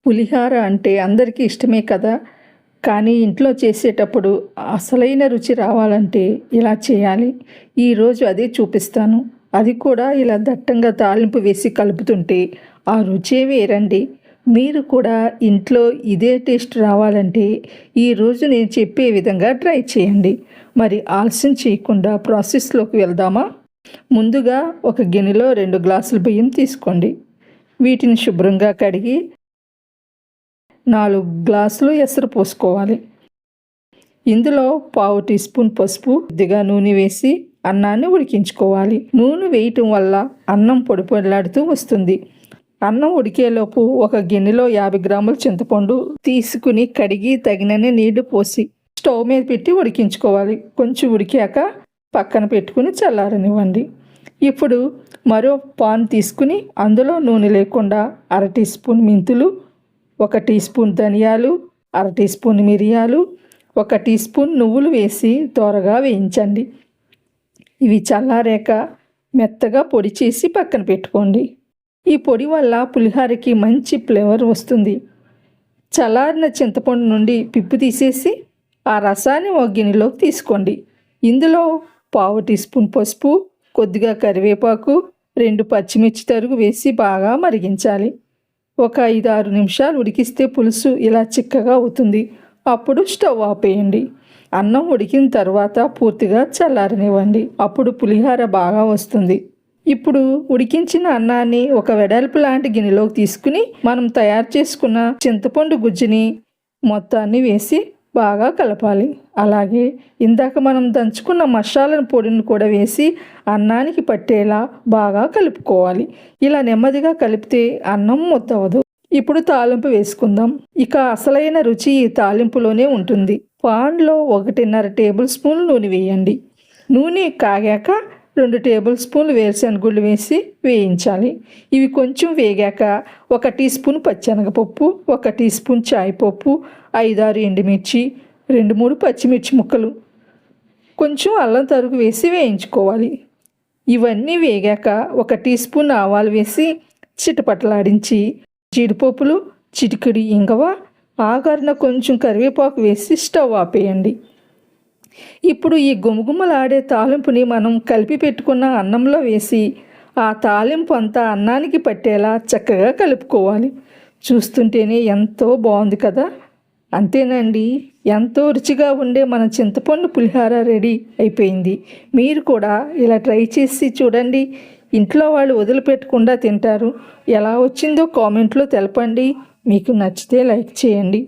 పులిహోర అంటే అందరికీ ఇష్టమే కదా! కానీ ఇంట్లో చేసేటప్పుడు అసలైన రుచి రావాలంటే ఇలా చేయాలి. ఈరోజు అదే చూపిస్తాను. అది కూడా ఇలా దట్టంగా తాలింపు వేసి కలుపుతుంటే ఆ రుచే వేరండి. మీరు కూడా ఇంట్లో ఇదే టేస్ట్ రావాలంటే ఈరోజు నేను చెప్పే విధంగా ట్రై చేయండి. మరి ఆలస్యం చేయకుండా ప్రాసెస్లోకి వెళ్దామా? ముందుగా ఒక గిన్నెలో 2 గ్లాసుల బియ్యం తీసుకోండి. వీటిని శుభ్రంగా కడిగి 4 గ్లాసులు ఎసరు పోసుకోవాలి. ఇందులో పావు టీ స్పూన్ పసుపు, కొద్దిగా నూనె వేసి అన్నాన్ని ఉడికించుకోవాలి. నూనె వేయటం వల్ల అన్నం పొడి పొడిలాడుతూ వస్తుంది. అన్నం ఉడికేలోపు ఒక గిన్నెలో 50 గ్రాముల చింతపండు తీసుకుని కడిగి తగినన్ని నీళ్లు పోసి స్టవ్ మీద పెట్టి ఉడికించుకోవాలి. కొంచెం ఉడికాక పక్కన పెట్టుకుని చల్లారనివ్వండి. ఇప్పుడు మరో పాన్ తీసుకుని అందులో నూనె లేకుండా 1/2 టీ స్పూన్ మెంతులు, 1 టీ స్పూన్ ధనియాలు, 1/2 టీ స్పూన్ మిరియాలు, 1 టీ స్పూన్ నువ్వులు వేసి త్వరగా వేయించండి. ఇవి చల్లారాక మెత్తగా పొడి చేసి పక్కన పెట్టుకోండి. ఈ పొడి వల్ల పులిహోరకి మంచి ఫ్లేవర్ వస్తుంది. చల్లారిన చింతపండు నుండి పిప్పు తీసేసి ఆ రసాన్ని ఒక గిన్నెలోకి తీసుకోండి. ఇందులో పావు టీ స్పూన్ పసుపు, కొద్దిగా కరివేపాకు, 2 పచ్చిమిర్చి తరుగు వేసి బాగా మరిగించాలి. ఒక 5-6 నిమిషాలు ఉడికిస్తే పులుసు ఇలా చిక్కగా అవుతుంది. అప్పుడు స్టవ్ ఆపేయండి. అన్నం ఉడికిన తర్వాత పూర్తిగా చల్లారనివ్వండి. అప్పుడు పులిహోర బాగా వస్తుంది. ఇప్పుడు ఉడికించిన అన్నాన్ని ఒక వెడల్పు లాంటి గిన్నెలోకి తీసుకుని మనం తయారు చేసుకున్న చింతపండు గుజ్జుని మొత్తాన్ని వేసి బాగా కలపాలి. అలాగే ఇందాక మనం దంచుకున్న మసాలా పొడిని కూడా వేసి అన్నానికి పట్టేలా బాగా కలుపుకోవాలి. ఇలా నెమ్మదిగా కలిపితే అన్నం ముద్దవదు. ఇప్పుడు తాలింపు వేసుకుందాం. ఇక అసలైన రుచి ఈ తాలింపులోనే ఉంటుంది. పాన్లో 1.5 టేబుల్ స్పూన్లు నూనె వేయండి. నూనె కాగాక 2 టేబుల్ స్పూన్లు వేరుశనగ గుళ్ళు వేసి వేయించాలి. ఇవి కొంచెం వేగాక 1 టీ స్పూన్ పచ్చెనగపప్పు, 1 టీ స్పూన్ చాయపప్పు, 5-6 ఎండుమిర్చి, 2-3 పచ్చిమిర్చి ముక్కలు, కొంచెం అల్లం తరుగు వేసి వేయించుకోవాలి. ఇవన్నీ వేగాక 1 టీ స్పూన్ ఆవాలు వేసి చిటపటలాడించి జీడిపప్పులు, చిటికెడు ఇంగువ, ఆఖరిన కొంచెం కరివేపాకు వేసి స్టవ్ ఆపేయండి. ఇప్పుడు ఈ గుమగుమలాడే తాలింపుని మనం కలిపి పెట్టుకున్న అన్నంలో వేసి ఆ తాలింపు అంతా అన్నానికి పట్టేలా చక్కగా కలుపుకోవాలి. చూస్తుంటేనే ఎంతో బాగుంది కదా! అంతేనండి, ఎంతో రుచిగా ఉండే మన చింతపండు పులిహోర రెడీ అయిపోయింది. మీరు కూడా ఇలా ట్రై చేసి చూడండి. ఇంట్లో వాళ్ళు వదిలిపెట్టకుండా తింటారు. ఎలా వచ్చిందో కామెంట్లో తెలపండి. మీకు నచ్చితే లైక్ చేయండి.